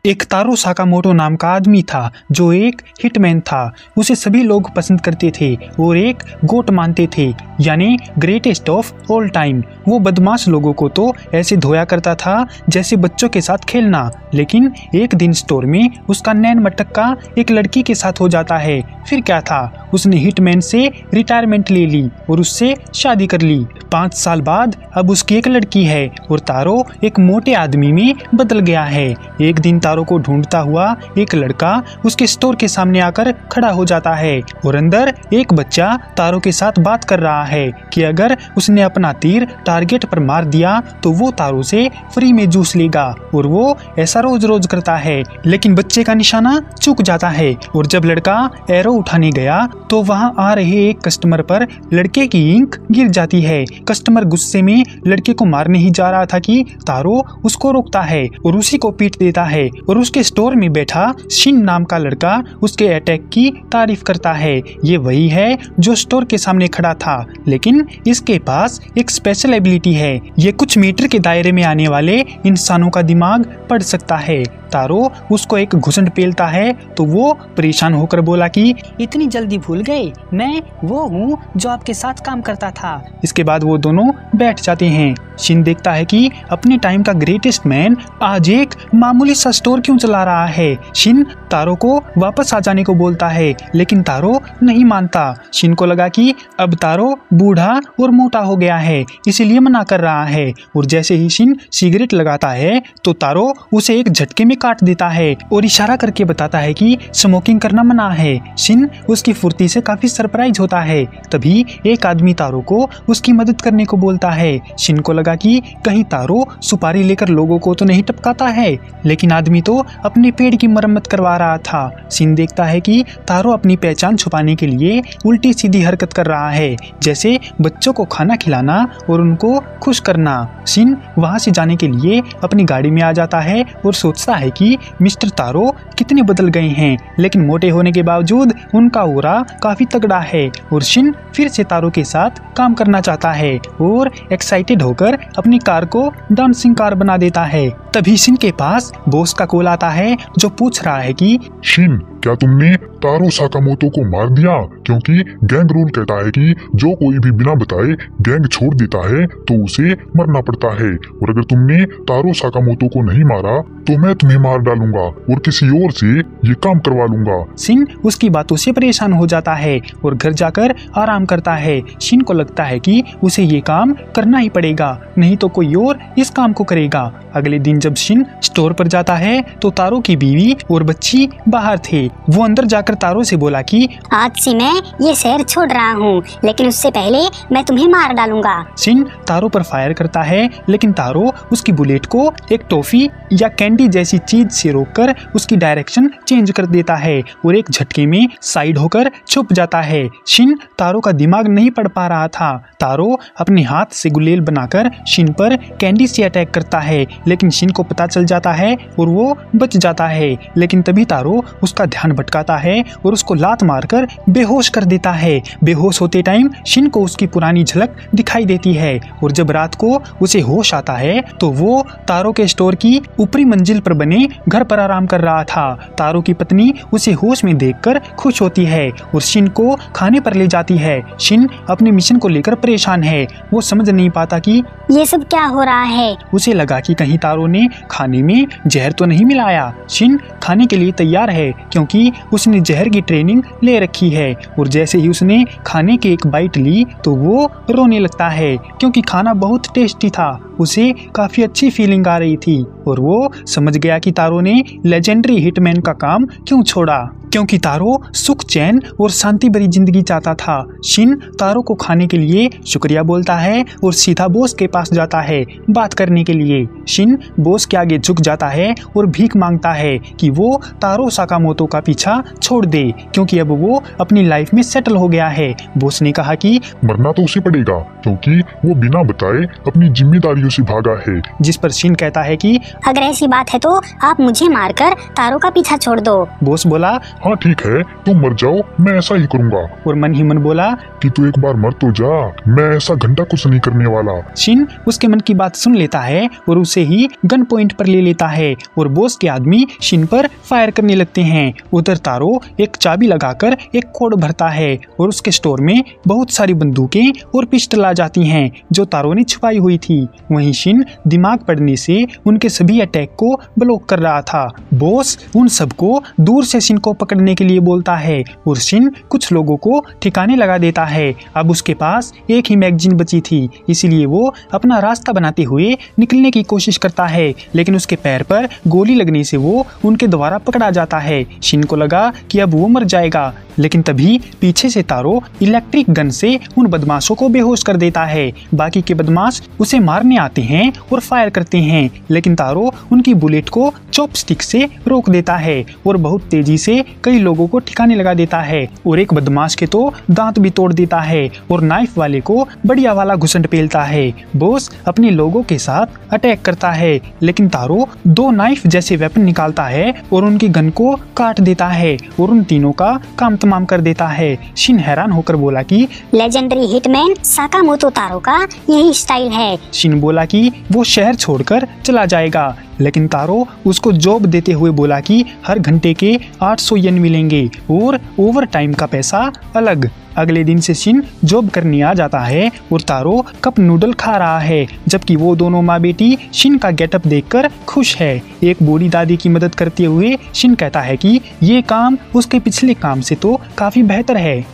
एक तारो साकामोटो नाम का आदमी था जो एक हिटमैन था। उसे सभी लोग पसंद करते थे और एक गोट मानते थे, यानी ग्रेटेस्ट ऑफ ऑल टाइम। वो बदमाश लोगों को तो ऐसे धोया करता था जैसे बच्चों के साथ खेलना। लेकिन एक दिन स्टोर में उसका नैन मटक्का एक लड़की के साथ हो जाता है। फिर क्या था, उसने हिटमैन से रिटायरमेंट ले ली और उससे शादी कर ली। 5 साल बाद अब उसकी एक लड़की है और तारो एक मोटे आदमी में बदल गया है। एक दिन तारो को ढूंढता हुआ एक लड़का उसके स्टोर के सामने आकर खड़ा हो जाता है और अंदर एक बच्चा तारो के साथ बात कर रहा है कि अगर उसने अपना तीर टारगेट पर मार दिया तो वो तारो से फ्री में जूस लेगा। और वो ऐसा रोज रोज करता है, लेकिन बच्चे का निशाना चूक जाता है और जब लड़का एरो उठाने गया तो वहां आ रहे एक कस्टमर पर लड़के की इंक गिर जाती है। कस्टमर गुस्से में लड़के को मारने ही जा रहा था कि तारो उसको रोकता है और उसी को पीट देता है। और उसके स्टोर में बैठा शिन नाम का लड़का उसके अटैक की तारीफ करता है। ये वही है जो स्टोर के सामने खड़ा था, लेकिन इसके पास एक स्पेशल एबिलिटी है। ये कुछ मीटर के दायरे में आने वाले इंसानों का दिमाग पढ़ सकता है। तारो उसको एक घुसंड पेलता है तो वो परेशान होकर बोला कि इतनी जल्दी भूल गए, मैं वो हूँ जो आपके साथ काम करता था। इसके बाद वो दोनों बैठ जाते हैं। शिन देखता है कि अपने टाइम का ग्रेटेस्ट मैन आज एक मामूली सा स्टोर क्यों चला रहा है। शिन तारो को वापस आ जाने को बोलता है, लेकिन तारो नहीं मानता। शिन को लगा कि अब तारो बूढ़ा और मोटा हो गया है, इसीलिए मना कर रहा है। और जैसे ही शिन सिगरेट लगाता है तो तारो उसे एक झटके में काट देता है और इशारा करके बताता है कि स्मोकिंग करना मना है। शिन उसकी फुर्ती से काफी सरप्राइज होता है। तभी एक आदमी तारो को उसकी मदद करने को बोलता है। शिन को लगा कि कहीं तारो सुपारी लेकर लोगों को तो नहीं टपकाता है, लेकिन आदमी तो अपने पेड़ की मरम्मत करवा रहा था। शिन देखता है कि तारो अपनी पहचान छुपाने के लिए उल्टी सीधी हरकत कर रहा है, जैसे बच्चों को खाना खिलाना और उनको खुश करना। शिन वहां से जाने के लिए अपनी गाड़ी में आ जाता है और सोचता है कि मिस्टर तारो कितने बदल गए हैं, लेकिन मोटे होने के बावजूद उनका ऑरा काफी तगड़ा है। और शिन फिर से तारो के साथ काम करना चाहता है और एक्साइटेड होकर अपनी कार को डांसिंग कार बना देता है। तभी शिन के पास बॉस का कॉल आता है जो पूछ रहा है कि शिन, क्या तुमने तारो साकामोटो को मार दिया? क्योंकि गैंग रूल कहता है कि जो कोई भी बिना बताए गैंग छोड़ देता है तो उसे मरना पड़ता है, और अगर तुमने तारो साकामोटो को नहीं मारा तो मैं तुम्हें मार डालूंगा और किसी और से ये काम करवा लूंगा। शिन उसकी बातों से परेशान हो जाता है और घर जाकर आराम करता है। शिन को लगता है कि उसे ये काम करना ही पड़ेगा, नहीं तो कोई और इस काम को करेगा। अगले दिन जब शिन स्टोर पर जाता है तो तारो की बीवी और बच्ची बाहर थे। वो अंदर जाकर तारो से बोला कि आज से मैं ये शहर छोड़ रहा हूँ, लेकिन उससे पहले मैं तुम्हें मार डालूंगा। शिन तारो पर फायर करता है, लेकिन तारो उसकी बुलेट को एक टॉफी या कैंडी जैसी चीज से रोककर उसकी डायरेक्शन चेंज कर देता है और एक झटके में साइड होकर छुप जाता है। शिन तारो का दिमाग नहीं पढ़ पा रहा था। तारो अपने हाथ से गुलेल बनाकर शिन पर कैंडी से अटैक करता है, लेकिन शिन को पता चल जाता है और वो बच जाता है। लेकिन तभी तारो उसका ध्यान भटकाता है और उसको लात मारकर बेहोश कर देता है। बेहोश होते टाइम शिन को उसकी पुरानी झलक दिखाई देती है और जब रात को उसे होश आता है तो वो तारो के स्टोर की ऊपरी मंजिल पर बने घर पर आराम कर रहा था। तारो की पत्नी उसे होश में देखकर खुश होती है और शिन को खाने पर ले जाती है। शिन अपने मिशन को लेकर परेशान है। वो समझ नहीं पाता कि ये सब क्या हो रहा है। उसे लगा कि कहीं तारो ने खाने में जहर तो नहीं मिलाया। शिन खाने के लिए तैयार है क्योंकि उसने जहर की ट्रेनिंग ले रखी है और जैसे ही उसने खाने की एक बाइट ली तो वो रोने लगता है क्योंकि खाना बहुत टेस्टी था। उसे काफी अच्छी फीलिंग आ रही थी और वो समझ गया कि तारो ने लेजेंडरी हिटमैन का काम क्यों छोड़ा, क्योंकि तारो सुख चैन और शांति भरी जिंदगी चाहता था। शिन तारो को खाने के लिए शुक्रिया बोलता है और सीधा बॉस के पास जाता है बात करने के लिए। शिन बॉस के आगे झुक जाता है और भीख मांगता है कि वो तारो साकामोटो का पीछा छोड़ दे क्योंकि अब वो अपनी लाइफ में सेटल हो गया है। बॉस ने कहा कि मरना तो उसे पड़ेगा क्योंकि वो बिना बताए अपनी जिम्मेदारियों से भागा है। जिस पर शिन कहता है कि अगर ऐसी बात है तो आप मुझे मारकर तारो का पीछा छोड़ दो। बॉस बोला हाँ ठीक है, तुम मर जाओ, मैं ऐसा ही करूँगा। और मन ही मन बोला कि तू एक बार मर तो जा, मैं ऐसा घंटा कुछ नहीं करने वाला। शिन उसके मन की बात सुन लेता है और उसे ही गन पॉइंट पर ले लेता है और बॉस के आदमी शिन पर फायर करने लगते हैं। उधर तारो एक चाबी लगाकर एक कोड भरता है और उसके स्टोर में बहुत सारी बंदूकें और पिस्टल आ जाती हैं जो तारो ने छुपाई हुई थी। वहीं शिन दिमाग पड़ने से उनके सभी अटैक को ब्लॉक कर रहा था। बॉस उन सबको दूर से शिन को पकड़ने के लिए बोलता है और शिन कुछ लोगों को ठिकाने लगा देता है। अब उसके पास एक ही मैगजीन बची थी, इसीलिए वो अपना रास्ता बनाते हुए निकलने की कोशिश करता है, लेकिन उसके पैर पर गोली लगने से वो उनके द्वारा पकड़ा जाता है। शिन को लगा कि अब वो मर जाएगा, लेकिन तभी पीछे से तारो इलेक्ट्रिक गन से उन बदमाशों को बेहोश कर देता है। बाकी के बदमाश उसे मारने आते हैं और फायर करते हैं, लेकिन तारो उनकी बुलेट को चॉपस्टिक से रोक देता है और बहुत तेजी से कई लोगों को ठिकाने लगा देता है और एक बदमाश के तो दांत भी तोड़ देता है और नाइफ वाले को बढ़िया वाला घुसंड पेलता है। बॉस अपने लोगों के साथ अटैक करता है, लेकिन तारो 2 नाइफ जैसे वेपन निकालता है और उनकी गन को काट देता है और उन तीनों का काम तमाम कर देता है। शिन हैरान होकर बोला कि लेजेंडरी हिटमैन साकामोतो तारो का यही स्टाइल है। शिन बोला कि वो शहर छोड़कर चला जाएगा, लेकिन तारो उसको जॉब देते हुए बोला कि हर घंटे के 800 येन मिलेंगे और ओवर टाइम का पैसा अलग। अगले दिन से शिन जॉब करने आ जाता है और तारो कप नूडल खा रहा है, जबकि वो दोनों माँ बेटी शिन का गेटअप देखकर खुश है। एक बूढ़ी दादी की मदद करते हुए शिन कहता है कि ये काम उसके पिछले काम से तो काफी बेहतर है।